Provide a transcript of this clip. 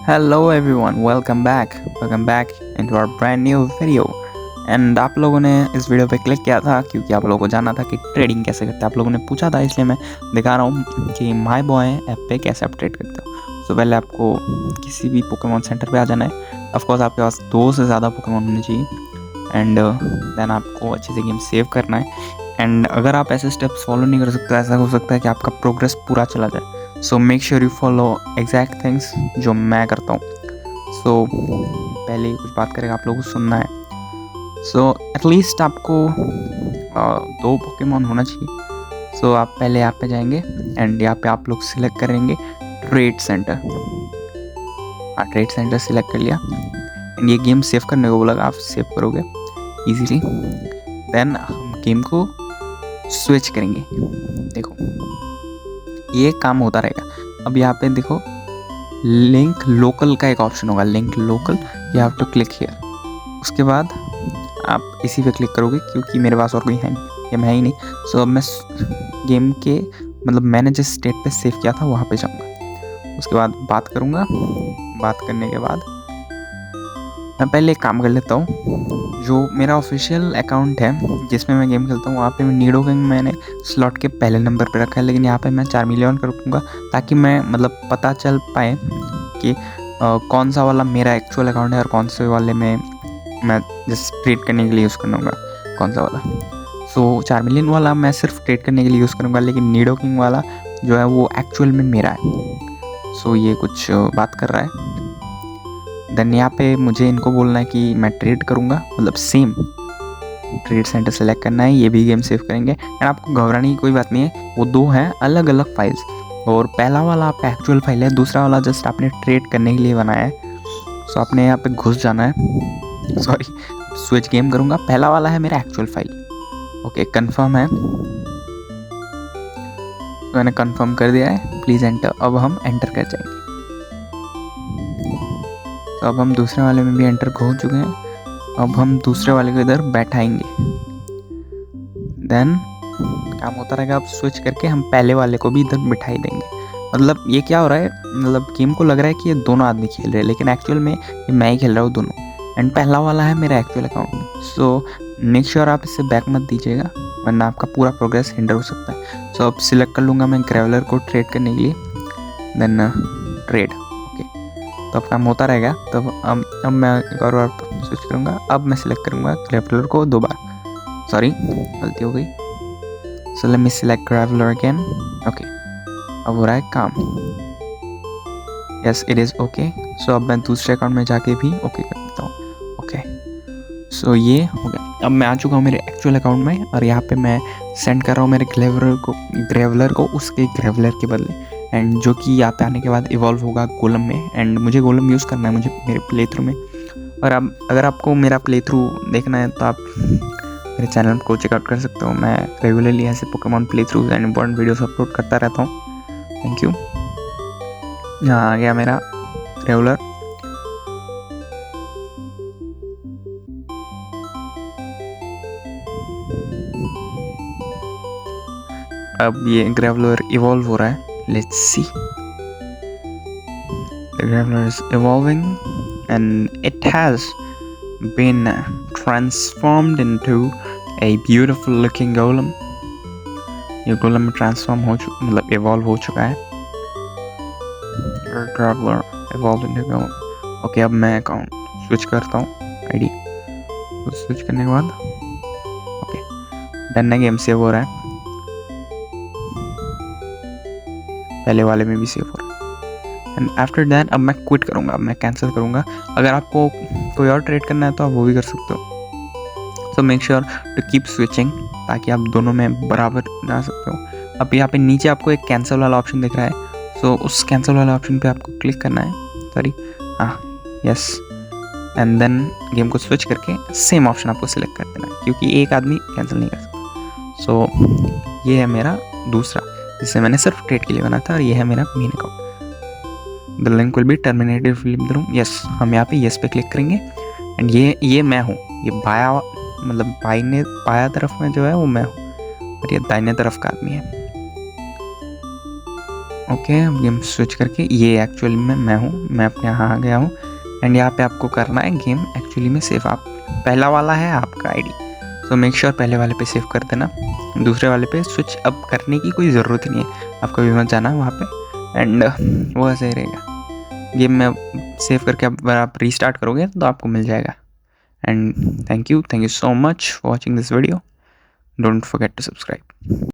Hello everyone, welcome back into our brand new video. And आप लोगों ने इस वीडियो पे क्लिक किया था क्योंकि आप लोगों को जानना था कि ट्रेडिंग कैसे करते हैं। आप लोगों ने पूछा था, इसलिए मैं दिखा रहा हूँ कि माय बॉय ऐप पे कैसे आप ट्रेड करते हो। तो पहले आपको किसी भी पोकेमॉन सेंटर पे आ जाना है। ऑफकोर्स आपके पास 2 से ज़्यादा पोकेमॉन होने चाहिए। एंड देन आपको अच्छे से गेम सेव करना है। एंड अगर आप ऐसे स्टेप्स फॉलो नहीं कर सकते, ऐसा हो सकता है कि आपका प्रोग्रेस पूरा चला जाए। सो make sure you follow exact things जो मैं करता हूँ। सो पहले कुछ बात करेगा, आप लोगों को सुनना है। सो एटलीस्ट आपको 2 पोकेमॉन होना चाहिए। सो आप पहले यहाँ पे जाएंगे एंड यहाँ पे आप लोग सिलेक्ट करेंगे ट्रेड सेंटर। हाँ, ट्रेड सेंटर सिलेक्ट कर लिया एंड ये गेम सेव करने को बोला, आप सेव करोगे इजीली। देन हम गेम को स्विच करेंगे। देखो ये काम होता रहेगा। अब यहाँ पे देखो लिंक लोकल का एक ऑप्शन होगा, link local, you have to click here. उसके बाद आप इसी पे क्लिक करोगे क्योंकि मेरे पास और कोई है नहीं ही नहीं। सो अब मैं गेम के मैंने जिस स्टेट पे सेव किया था वहाँ पे जाऊँगा। उसके बाद बात करूँगा। बात करने के बाद मैं पहले एक काम कर लेता हूँ। जो मेरा ऑफिशियल अकाउंट है जिसमें मैं गेम खेलता हूँ, वहाँ पे निडोकिंग मैंने स्लॉट के पहले नंबर पे रखा है, लेकिन यहाँ पे मैं 4 मिलियन कर रखूँगा ताकि मैं पता चल पाए कि कौन सा वाला मेरा एक्चुअल अकाउंट है और कौन से वाले में मैं जस्ट ट्रेड करने के लिए यूज़ करूँगा कौन सा वाला। सो 4 मिलियन वाला मैं सिर्फ ट्रेड करने के लिए यूज़ करूँगा, लेकिन निडोकिंग वाला जो है वो एक्चुअल में मेरा है। सो ये कुछ बात कर रहा है। देन यहाँ पे मुझे इनको बोलना है कि मैं ट्रेड करूँगा, सेम ट्रेड सेंटर सेलेक्ट करना है। ये भी गेम सेव करेंगे एंड आपको घबराने की कोई बात नहीं है। वो 2 हैं अलग अलग फाइल्स, और पहला वाला आपका एक्चुअल फाइल है, दूसरा वाला जस्ट आपने ट्रेड करने के लिए बनाया है। सो आपने यहाँ पे घुस जाना है। सॉरी, स्विच गेम करूँगा। पहला वाला है मेरा एक्चुअल फाइल। ओके, कंफर्म है। तो मैंने कंफर्म कर दिया है, प्लीज़ एंटर। अब हम एंटर कर जाएंगे। तो अब हम दूसरे वाले में भी एंटर हो चुके हैं। अब हम दूसरे वाले को इधर बैठाएंगे। देन काम होता रहेगा। अब स्विच करके हम पहले वाले को भी इधर बिठाई देंगे। ये क्या हो रहा है, गेम को लग रहा है कि ये दोनों आदमी खेल रहे हैं, लेकिन एक्चुअल में ये मैं ही खेल रहा हूँ दोनों। एंड पहला वाला है मेरा एक्चुअल अकाउंट। सो मेक श्योर आप इससे बैक मत दीजिएगा, वरना आपका पूरा प्रोग्रेस हिंडर हो सकता है। सो अब सिलेक्ट कर लूँगा मैं ग्रेवलर को ट्रेड करने के लिए। Then trade. तो अब काम होता रहेगा। तब अब मैं एक और बार स्विच करूँगा। अब मैं सिलेक्ट करूँगा ग्रेवलर को 2 बार। सॉरी, गलती हो गई। So let me select Graveler again. Okay, अब हो रहा है काम। Yes, it is okay. So अब मैं दूसरे अकाउंट में जाके भी ओके कर देता हूँ। ओके, सो ये हो गया। अब मैं आ चुका हूँ मेरे एक्चुअल अकाउंट में, और यहाँ पे मैं सेंड कर रहा हूँ मेरे ग्रेवलर को उसके ग्रेवलर के बदले। एंड जो कि यहाँ पे आने के बाद इवॉल्व होगा गोलम में। एंड मुझे गोलम यूज़ करना है मुझे मेरे प्ले थ्रू में। और अब अगर आपको मेरा प्ले थ्रू देखना है तो आप मेरे चैनल को चेकआउट कर सकते हो। मैं रेगुलरली ऐसे Pokemon play through and important videos upload करता रहता हूँ। Thank you. यहाँ आ गया मेरा रेगुलर। अब ये ग्रेवलर इवॉल्व हो रहा है। Let's see. The Graveler is evolving and it has been transformed into a beautiful looking golem. ये गोलम में ट्रांसफॉर्म हो इवॉल्व हो चुका है। Graveler evolved into golem. Okay, अब मैं अकाउंट स्विच करता हूँ, आईडी स्विच करने के बाद ओके डन, गेम सेव हो रहा है। पहले वाले में भी सेव हो रहा है। एंड आफ्टर दैट अब मैं क्विट करूँगा, अब मैं कैंसिल करूँगा। अगर आपको कोई और ट्रेड करना है तो आप वो भी कर सकते हो। So make sure to keep switching ताकि आप दोनों में बराबर जा सकते हो। अब यहाँ पे नीचे आपको एक कैंसिल वाला ऑप्शन दिख रहा है। सो उस कैंसिल वाला ऑप्शन पे आपको क्लिक करना है। सॉरी, हाँ, यस। एंड देन गेम को स्विच करके सेम ऑप्शन आपको सिलेक्ट कर देना है, क्योंकि एक आदमी कैंसिल नहीं कर सकता। सो ये है मेरा दूसरा, जिसे मैंने सिर्फ ट्रेड के लिए बना था, और ये है मेरा main account. The link will be terminated film the room. Yes, हम यहाँ पे यस पे क्लिक करेंगे। एंड ये मैं हूँ। ये बाया तरफ में जो है वो मैं हूँ, और ये दाहिने तरफ का आदमी है। ओके, अब गेम स्विच करके ये एक्चुअली में मैं हूँ, मैं अपने यहाँ आ गया हूँ एंड यहाँ पे आपको करना है गेम एक्चुअली में सेव। आप पहला वाला है आपका आईडी, सो मेक श्योर पहले वाले पे सेव कर देना, दूसरे वाले पे स्विच अब करने की कोई ज़रूरत ही नहीं है, आपको भी मत जाना वहाँ पे एंड वो ऐसे ही रहेगा। गेम में सेव करके अगर आप रीस्टार्ट करोगे तो आपको मिल जाएगा। And thank you so much for watching this video, don't forget to subscribe.